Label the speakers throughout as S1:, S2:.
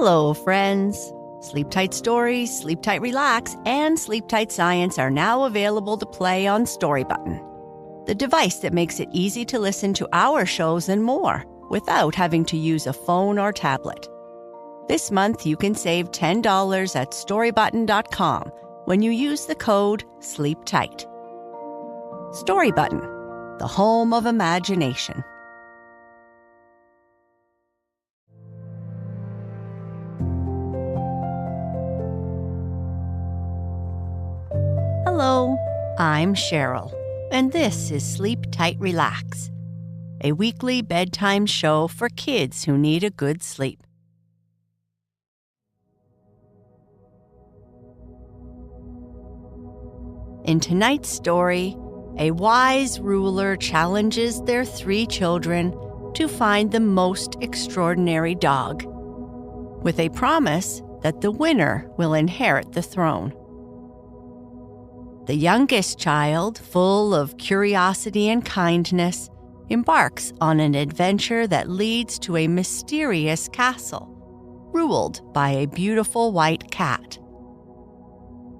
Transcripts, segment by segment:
S1: Hello, friends. Sleep Tight Stories, Sleep Tight Relax, and Sleep Tight Science are now available to play on Story Button, the device that makes it easy to listen to our shows and more without having to use a phone or tablet. This month, you can save $10 at storybutton.com when you use the code SLEEPTIGHT. Story Button, the home of imagination. Hello, I'm Sheryl, and this is Sleep Tight Relax, a weekly bedtime show for kids who need a good sleep. In tonight's story, a wise ruler challenges their 3 children to find the most extraordinary dog, with a promise that the winner will inherit the throne. The youngest child, full of curiosity and kindness, embarks on an adventure that leads to a mysterious castle, ruled by a beautiful white cat.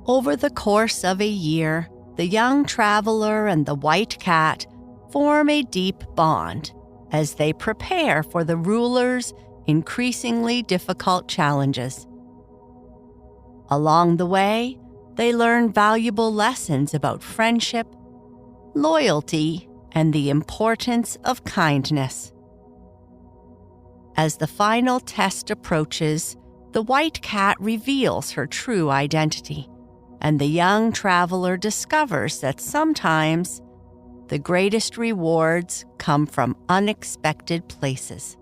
S1: Over the course of a year, the young traveler and the white cat form a deep bond as they prepare for the ruler's increasingly difficult challenges. Along the way, they learn valuable lessons about friendship, loyalty, and the importance of kindness. As the final test approaches, the white cat reveals her true identity, and the young traveler discovers that sometimes the greatest rewards come from unexpected places.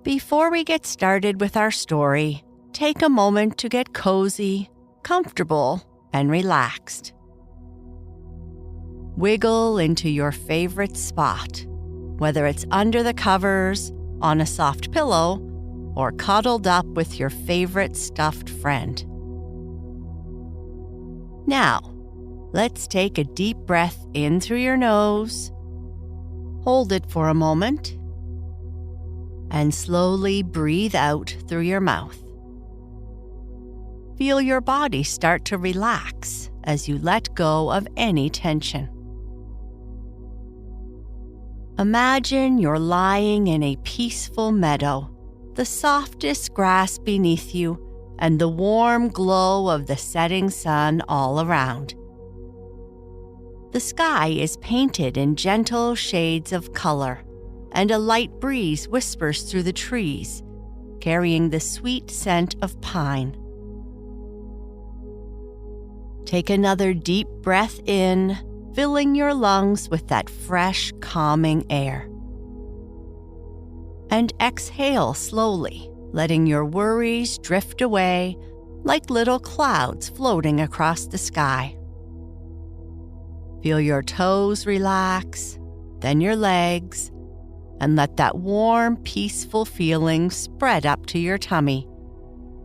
S1: Before we get started with our story, take a moment to get cozy, comfortable, and relaxed. Wiggle into your favorite spot, whether it's under the covers, on a soft pillow, or cuddled up with your favorite stuffed friend. Now, let's take a deep breath in through your nose, hold it for a moment, and slowly breathe out through your mouth. Feel your body start to relax as you let go of any tension. Imagine you're lying in a peaceful meadow, the softest grass beneath you, and the warm glow of the setting sun all around. The sky is painted in gentle shades of color, and a light breeze whispers through the trees, carrying the sweet scent of pine. Take another deep breath in, filling your lungs with that fresh, calming air. And exhale slowly, letting your worries drift away like little clouds floating across the sky. Feel your toes relax, then your legs, and let that warm, peaceful feeling spread up to your tummy,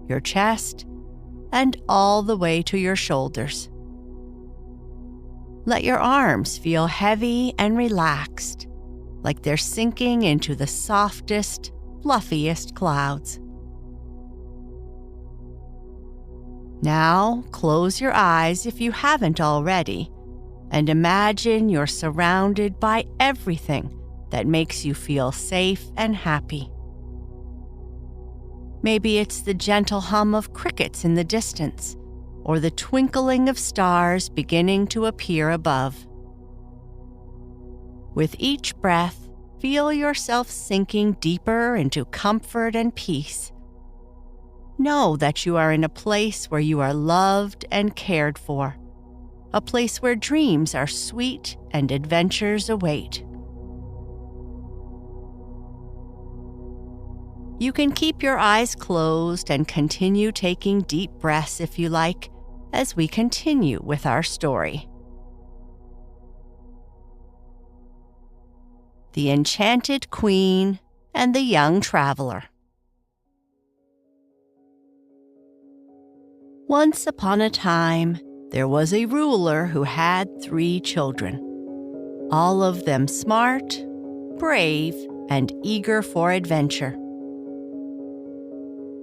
S1: your chest, and all the way to your shoulders. Let your arms feel heavy and relaxed, like they're sinking into the softest, fluffiest clouds. Now, close your eyes if you haven't already, and imagine you're surrounded by everything that makes you feel safe and happy. Maybe it's the gentle hum of crickets in the distance, or the twinkling of stars beginning to appear above. With each breath, feel yourself sinking deeper into comfort and peace. Know that you are in a place where you are loved and cared for, a place where dreams are sweet and adventures await. You can keep your eyes closed and continue taking deep breaths if you like, as we continue with our story. The Enchanted Queen and the Young Traveler. Once upon a time, there was a ruler who had 3 children, all of them smart, brave, and eager for adventure.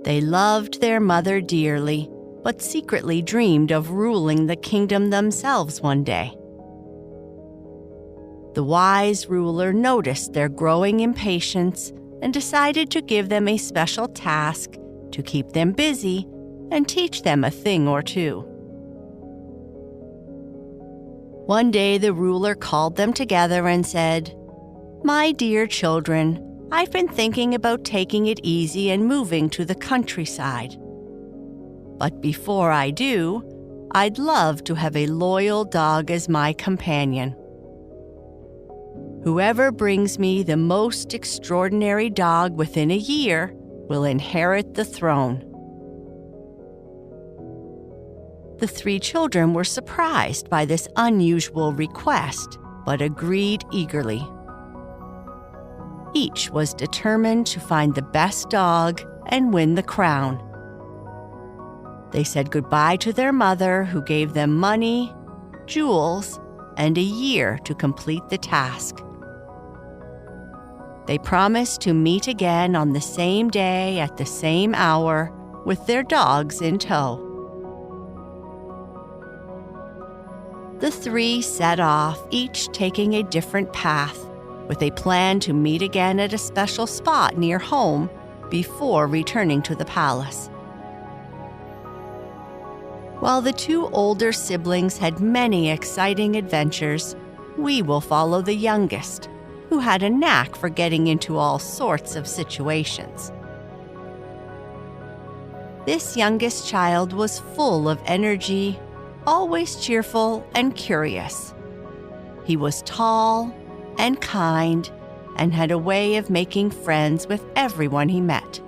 S1: They loved their mother dearly, but secretly dreamed of ruling the kingdom themselves one day. The wise ruler noticed their growing impatience and decided to give them a special task to keep them busy and teach them a thing or two. One day the ruler called them together and said, "My dear children, I've been thinking about taking it easy and moving to the countryside. But before I do, I'd love to have a loyal dog as my companion. Whoever brings me the most extraordinary dog within a year will inherit the throne." The 3 children were surprised by this unusual request, but agreed eagerly. Each was determined to find the best dog and win the crown. They said goodbye to their mother, who gave them money, jewels, and a year to complete the task. They promised to meet again on the same day at the same hour with their dogs in tow. The 3 set off, each taking a different path, with a plan to meet again at a special spot near home before returning to the palace. While the 2 older siblings had many exciting adventures, we will follow the youngest, who had a knack for getting into all sorts of situations. This youngest child was full of energy, always cheerful and curious. He was tall and kind and had a way of making friends with everyone he met.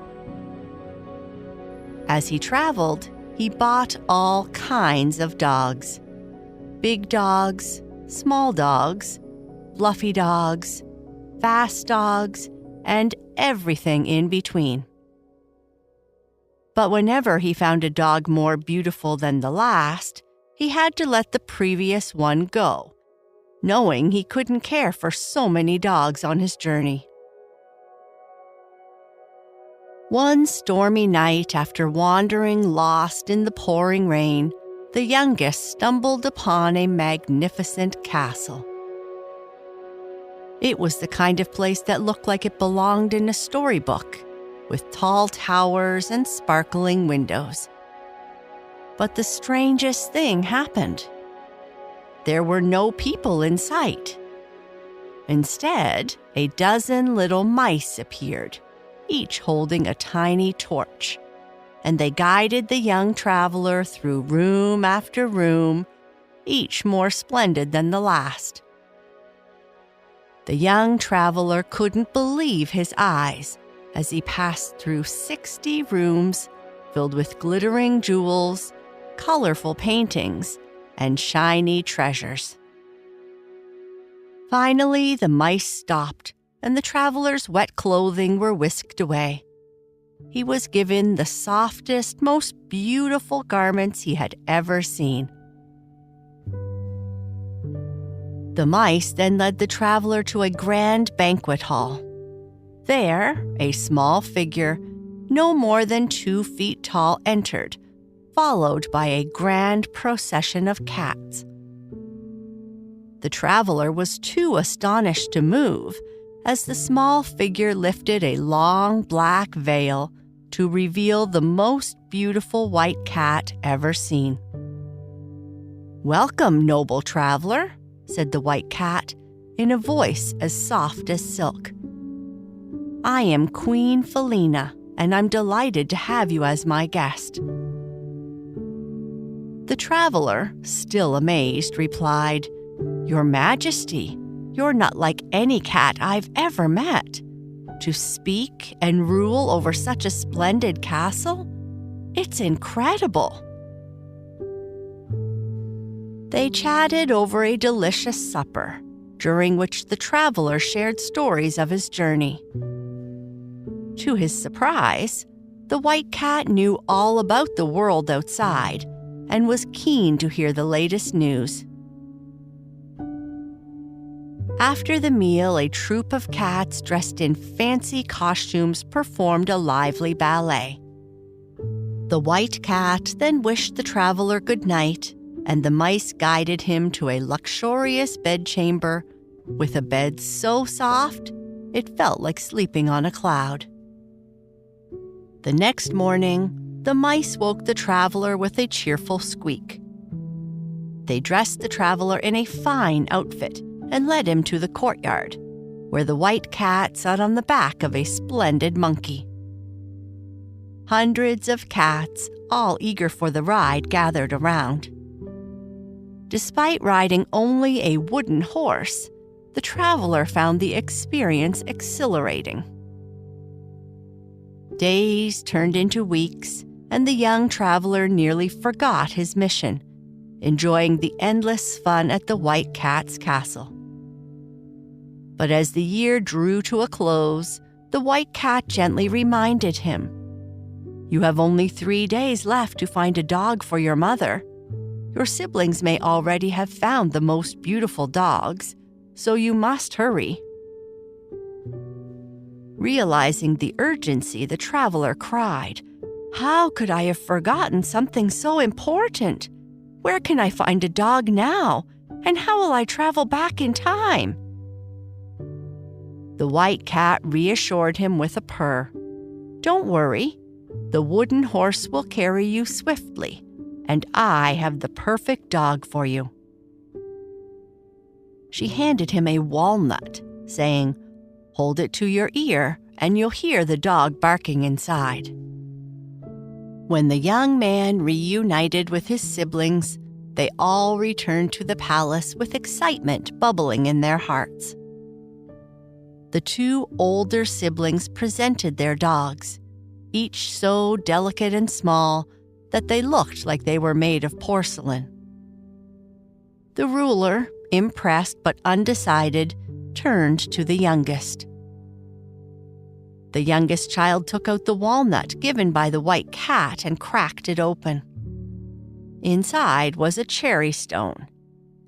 S1: As he traveled, he bought all kinds of dogs. Big dogs, small dogs, fluffy dogs, fast dogs, and everything in between. But whenever he found a dog more beautiful than the last, he had to let the previous one go, knowing he couldn't care for so many dogs on his journey. One stormy night, after wandering lost in the pouring rain, the youngest stumbled upon a magnificent castle. It was the kind of place that looked like it belonged in a storybook, with tall towers and sparkling windows. But the strangest thing happened. There were no people in sight. Instead, a dozen little mice appeared, each holding a tiny torch, and they guided the young traveler through room after room, each more splendid than the last. The young traveler couldn't believe his eyes as he passed through 60 rooms filled with glittering jewels, colorful paintings, and shiny treasures. Finally, the mice stopped, and the traveler's wet clothing were whisked away. He was given the softest, most beautiful garments he had ever seen. The mice then led the traveler to a grand banquet hall. There, a small figure, no more than 2 feet tall, entered, followed by a grand procession of cats. The traveler was too astonished to move, as the small figure lifted a long black veil to reveal the most beautiful white cat ever seen. "Welcome, noble traveler," said the white cat in a voice as soft as silk. "I am Queen Felina, and I'm delighted to have you as my guest." The traveler, still amazed, replied, "Your Majesty, you're not like any cat I've ever met. To speak and rule over such a splendid castle? It's incredible." They chatted over a delicious supper, during which the traveler shared stories of his journey. To his surprise, the white cat knew all about the world outside and was keen to hear the latest news. After the meal, a troop of cats dressed in fancy costumes performed a lively ballet. The white cat then wished the traveler good night, and the mice guided him to a luxurious bedchamber with a bed so soft it felt like sleeping on a cloud. The next morning, the mice woke the traveler with a cheerful squeak. They dressed the traveler in a fine outfit and led him to the courtyard, where the white cat sat on the back of a splendid monkey. Hundreds of cats, all eager for the ride, gathered around. Despite riding only a wooden horse, the traveler found the experience exhilarating. Days turned into weeks, and the young traveler nearly forgot his mission, enjoying the endless fun at the white cat's castle. But as the year drew to a close, the white cat gently reminded him, "You have only 3 days left to find a dog for your mother. Your siblings may already have found the most beautiful dogs, so you must hurry." Realizing the urgency, the traveler cried, "How could I have forgotten something so important? Where can I find a dog now? And how will I travel back in time?" The white cat reassured him with a purr. "Don't worry. The wooden horse will carry you swiftly, and I have the perfect dog for you." She handed him a walnut, saying, "Hold it to your ear, and you'll hear the dog barking inside." When the young man reunited with his siblings, they all returned to the palace with excitement bubbling in their hearts. The 2 older siblings presented their dogs, each so delicate and small that they looked like they were made of porcelain. The ruler, impressed but undecided, turned to the youngest. The youngest child took out the walnut given by the white cat and cracked it open. Inside was a cherry stone,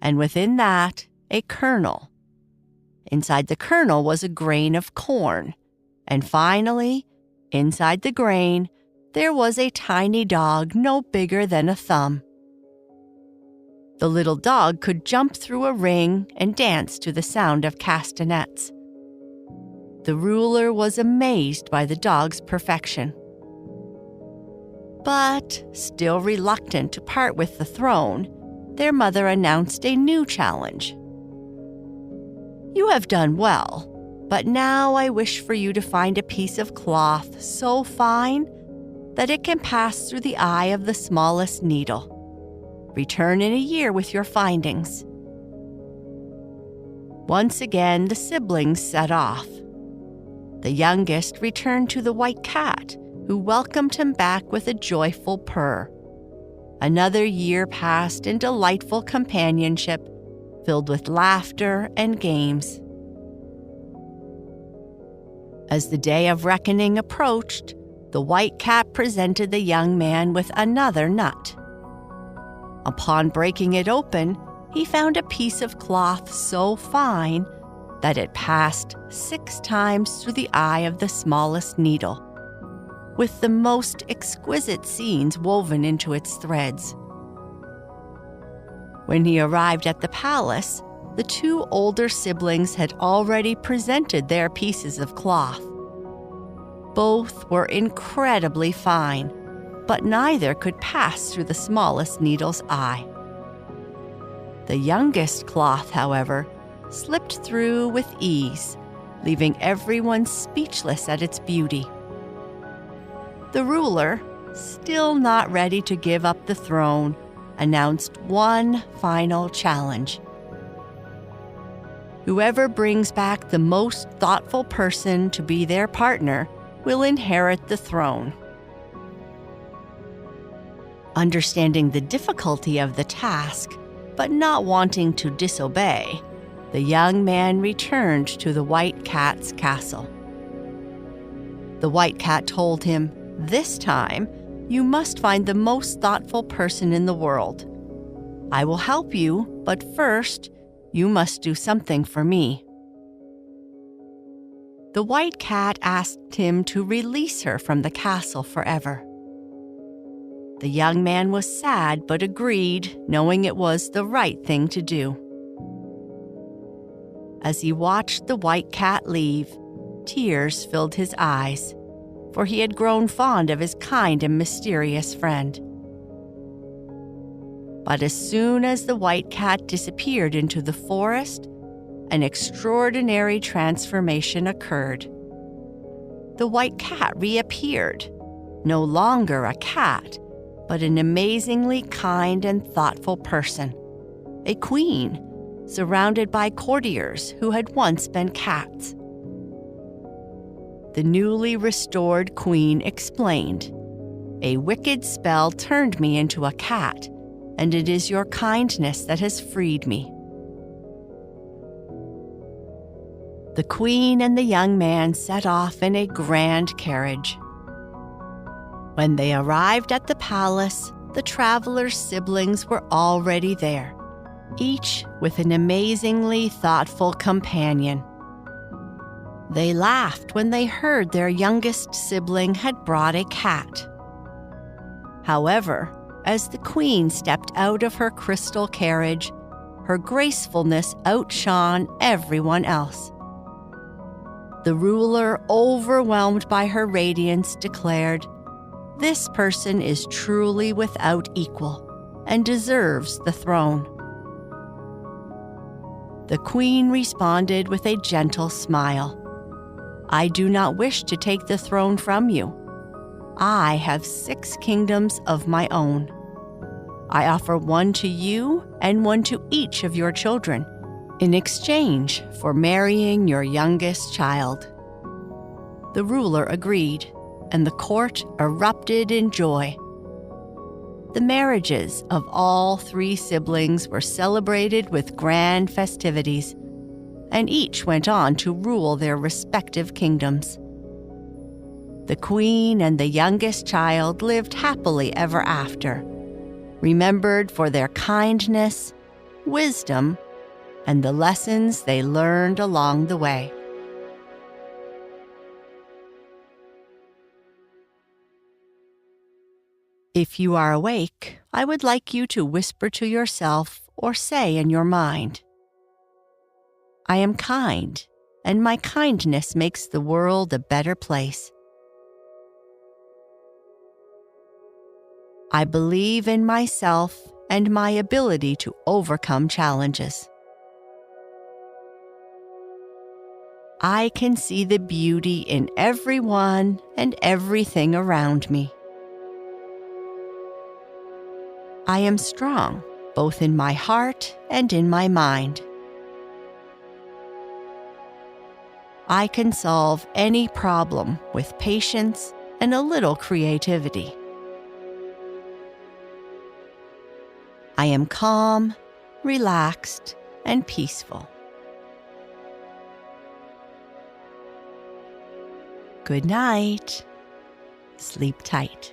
S1: and within that, a kernel. Inside the kernel was a grain of corn, and finally, inside the grain, there was a tiny dog no bigger than a thumb. The little dog could jump through a ring and dance to the sound of castanets. The ruler was amazed by the dog's perfection. But, still reluctant to part with the throne, their mother announced a new challenge. "You have done well, but now I wish for you to find a piece of cloth so fine that it can pass through the eye of the smallest needle. Return in a year with your findings." Once again, the siblings set off. The youngest returned to the white cat, who welcomed him back with a joyful purr. Another year passed in delightful companionship, filled with laughter and games. As the day of reckoning approached, the white cat presented the young man with another nut. Upon breaking it open, he found a piece of cloth so fine that it passed 6 times through the eye of the smallest needle, with the most exquisite scenes woven into its threads. When he arrived at the palace, the 2 older siblings had already presented their pieces of cloth. Both were incredibly fine, but neither could pass through the smallest needle's eye. The youngest cloth, however, slipped through with ease, leaving everyone speechless at its beauty. The ruler, still not ready to give up the throne, announced one final challenge. Whoever brings back the most thoughtful person to be their partner will inherit the throne. Understanding the difficulty of the task, but not wanting to disobey, the young man returned to the white cat's castle. The white cat told him, "This time, you must find the most thoughtful person in the world. I will help you, but first, you must do something for me." The white cat asked him to release her from the castle forever. The young man was sad but agreed, knowing it was the right thing to do. As he watched the white cat leave, tears filled his eyes, for he had grown fond of his kind and mysterious friend. But as soon as the white cat disappeared into the forest, an extraordinary transformation occurred. The white cat reappeared, no longer a cat, but an amazingly kind and thoughtful person, a queen, surrounded by courtiers who had once been cats. The newly restored queen explained, "A wicked spell turned me into a cat, and it is your kindness that has freed me." The queen and the young man set off in a grand carriage. When they arrived at the palace, the travelers' siblings were already there, each with an amazingly thoughtful companion. They laughed when they heard their youngest sibling had brought a cat. However, as the queen stepped out of her crystal carriage, her gracefulness outshone everyone else. The ruler, overwhelmed by her radiance, declared, "This person is truly without equal and deserves the throne." The queen responded with a gentle smile, "I do not wish to take the throne from you. I have 6 kingdoms of my own. I offer one to you and one to each of your children in exchange for marrying your youngest child." The ruler agreed, and the court erupted in joy. The marriages of all 3 siblings were celebrated with grand festivities, and each went on to rule their respective kingdoms. The queen and the youngest child lived happily ever after, remembered for their kindness, wisdom, and the lessons they learned along the way. If you are awake, I would like you to whisper to yourself or say in your mind, "I am kind, and my kindness makes the world a better place." I believe in myself and my ability to overcome challenges. I can see the beauty in everyone and everything around me. I am strong, both in my heart and in my mind. I can solve any problem with patience and a little creativity. I am calm, relaxed, and peaceful. Good night. Sleep tight.